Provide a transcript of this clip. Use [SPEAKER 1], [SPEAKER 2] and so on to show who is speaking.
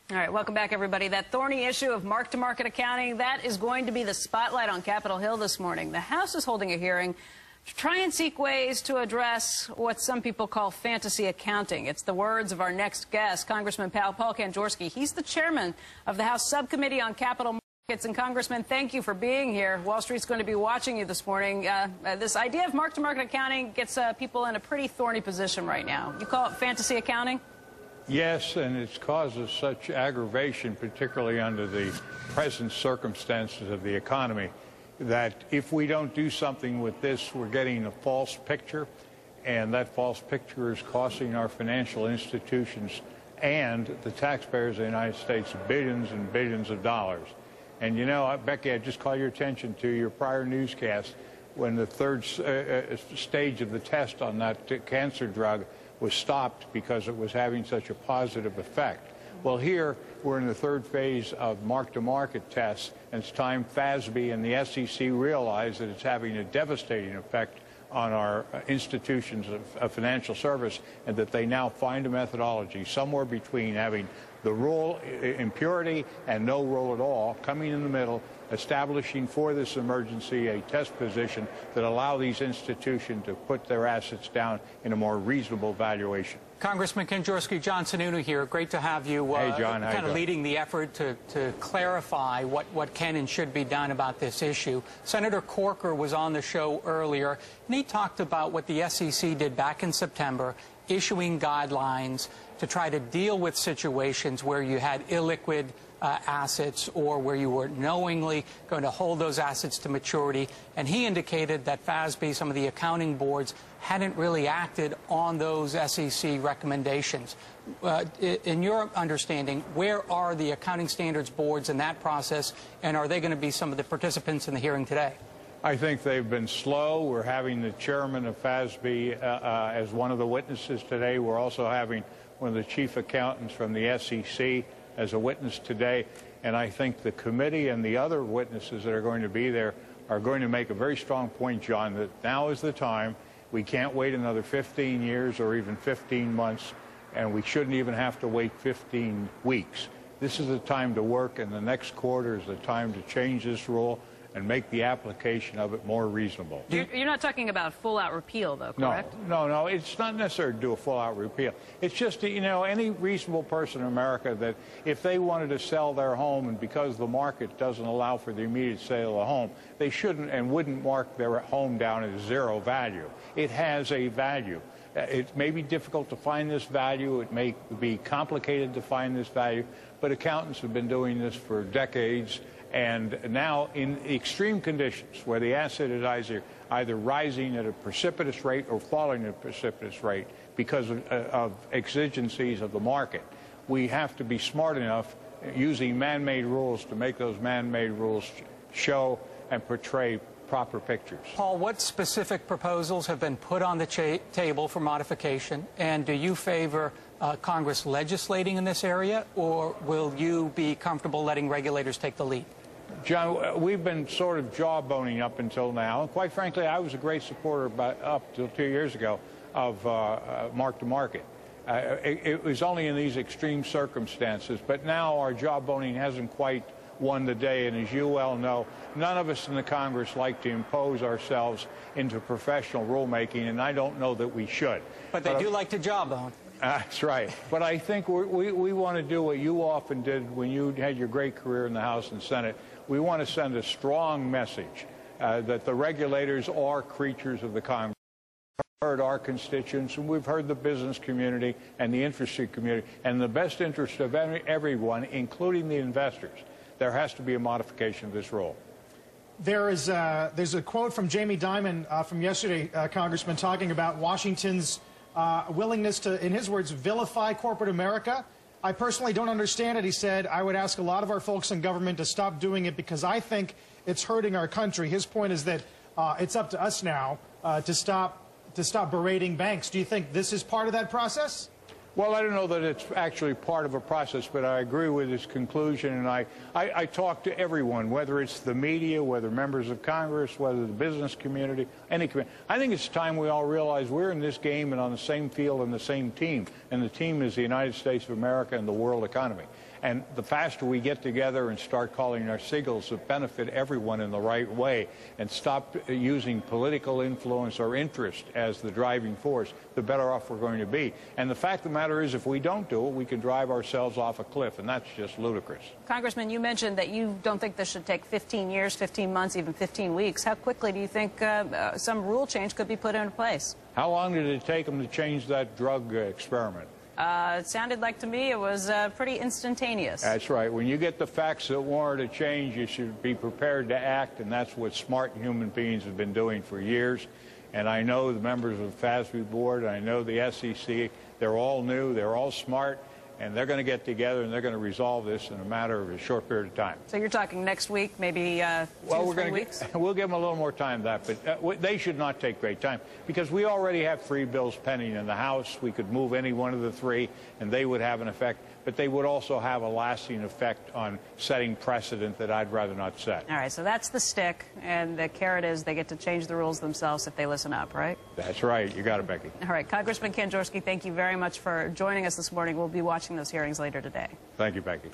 [SPEAKER 1] All right, welcome back, everybody. That thorny issue of mark-to-market accounting, that is going to be the spotlight on Capitol Hill this morning. The House is holding a hearing to try and seek ways to address what some people call fantasy accounting. It's the words of our next guest, Congressman Paul Kanjorski. He's the chairman of the House Subcommittee on Capital Markets. And, Congressman, thank you for being here. Wall Street's going to be watching you this morning. This idea of mark-to-market accounting gets people in a pretty thorny position right now. You call it fantasy accounting?
[SPEAKER 2] Yes, and it causes such aggravation, particularly under the present circumstances of the economy, that if we don't do something with this, we're getting a false picture, and that false picture is costing our financial institutions and the taxpayers of the United States billions and billions of dollars. And, you know, Becky, I just call your attention to your prior newscast when the third stage of the test on that cancer drug was stopped because it was having such a positive effect. Well, here we're in the third phase of mark-to-market tests, and it's time FASB and the SEC realize that it's having a devastating effect on our institutions of financial service, and that they now find a methodology somewhere between having the rule in purity and no rule at all, coming in the middle, establishing for this emergency a test position that allow these institutions to put their assets down in a more reasonable valuation.
[SPEAKER 3] Congressman Kanjorski, John Sununu here. Great to have you
[SPEAKER 2] hey, John,
[SPEAKER 3] kind of leading the effort to clarify what can and should be done about this issue. Senator Corker was on the show earlier, and he talked about what the SEC did back in September, issuing guidelines to try to deal with situations where you had illiquid assets or where you were knowingly going to hold those assets to maturity. And he indicated that FASB, some of the accounting boards, hadn't really acted on those SEC recommendations. In your understanding, where are the accounting standards boards in that process, and are they going to be some of the participants in the hearing today?
[SPEAKER 2] I think they've been slow. We're having the chairman of FASB as one of the witnesses today. We're also having one of the chief accountants from the SEC as a witness today. And I think the committee and the other witnesses that are going to be there are going to make a very strong point, John, that now is the time. We can't wait another 15 years or even 15 months, and we shouldn't even have to wait 15 weeks. This is the time to work, and the next quarter is the time to change this rule and make the application of it more reasonable.
[SPEAKER 1] You're not talking about full-out repeal, though, correct?
[SPEAKER 2] No, it's not necessary to do a full-out repeal. It's just, you know, any reasonable person in America that if they wanted to sell their home and because the market doesn't allow for the immediate sale of the home, they shouldn't and wouldn't mark their home down as zero value. It has a value. It may be difficult to find this value. It may be complicated to find this value, but accountants have been doing this for decades. And now, in extreme conditions where the asset is either rising at a precipitous rate or falling at a precipitous rate because of exigencies of the market, we have to be smart enough using man-made rules to make those man-made rules show and portray proper pictures.
[SPEAKER 3] Paul, what specific proposals have been put on the table for modification, and do you favor Congress legislating in this area, or will you be comfortable letting regulators take the lead?
[SPEAKER 2] John, we've been sort of jawboning up until now, and quite frankly, I was a great supporter up till 2 years ago of mark-to-market. It was only in these extreme circumstances, but now our jawboning hasn't quite won the day, and as you well know, none of us in the Congress like to impose ourselves into professional rulemaking, and I don't know that we should.
[SPEAKER 3] But they do like to jawbone.
[SPEAKER 2] That's right. But I think we want to do what you often did when you had your great career in the House and Senate. We want to send a strong message that the regulators are creatures of the Congress. We've heard our constituents, and we've heard the business community and the industry community, and the best interest of everyone, including the investors. There has to be a modification of this rule.
[SPEAKER 4] There's a quote from Jamie Dimon from yesterday, Congressman, talking about Washington's willingness to, in his words, vilify corporate America. I personally don't understand it, he said. I would ask a lot of our folks in government to stop doing it because I think it's hurting our country. His point is that it's up to us now to stop berating banks. Do you think this is part of that process?
[SPEAKER 2] Well, I don't know that it's actually part of a process, but I agree with his conclusion, and I talk to everyone, whether it's the media, whether members of Congress, whether the business community, any community. I think it's time we all realize we're in this game and on the same field and the same team, and the team is the United States of America and the world economy. And the faster we get together and start calling our signals that benefit everyone in the right way and stop using political influence or interest as the driving force, the better off we're going to be. And the fact of the matter is, if we don't do it, we can drive ourselves off a cliff, and that's just ludicrous.
[SPEAKER 1] Congressman, you mentioned that you don't think this should take 15 years, 15 months, even 15 weeks. How quickly do you think some rule change could be put into place?
[SPEAKER 2] How long did it take them to change that drug experiment?
[SPEAKER 1] It sounded like to me it was pretty instantaneous. That's
[SPEAKER 2] right. When you get the facts that warrant a change, you should be prepared to act, and that's what smart human beings have been doing for years. And I know the members of the FASB board, I know the SEC, they're all new, they're all smart, and they're going to get together and they're going to resolve this in a matter of a short period of time.
[SPEAKER 1] So you're talking next week, maybe
[SPEAKER 2] well,
[SPEAKER 1] 3 weeks?
[SPEAKER 2] We'll give them a little more time than that, but they should not take great time, because we already have 3 bills pending in the House. We could move any one of the 3, and they would have an effect, but they would also have a lasting effect on setting precedent that I'd rather not set.
[SPEAKER 1] All right, so that's the stick, and the carrot is they get to change the rules themselves if they listen up, right?
[SPEAKER 2] That's right. You got it, Becky.
[SPEAKER 1] All right, Congressman Kanjorski, thank you very much for joining us this morning. We'll be watching those hearings later today.
[SPEAKER 2] Thank you, Becky.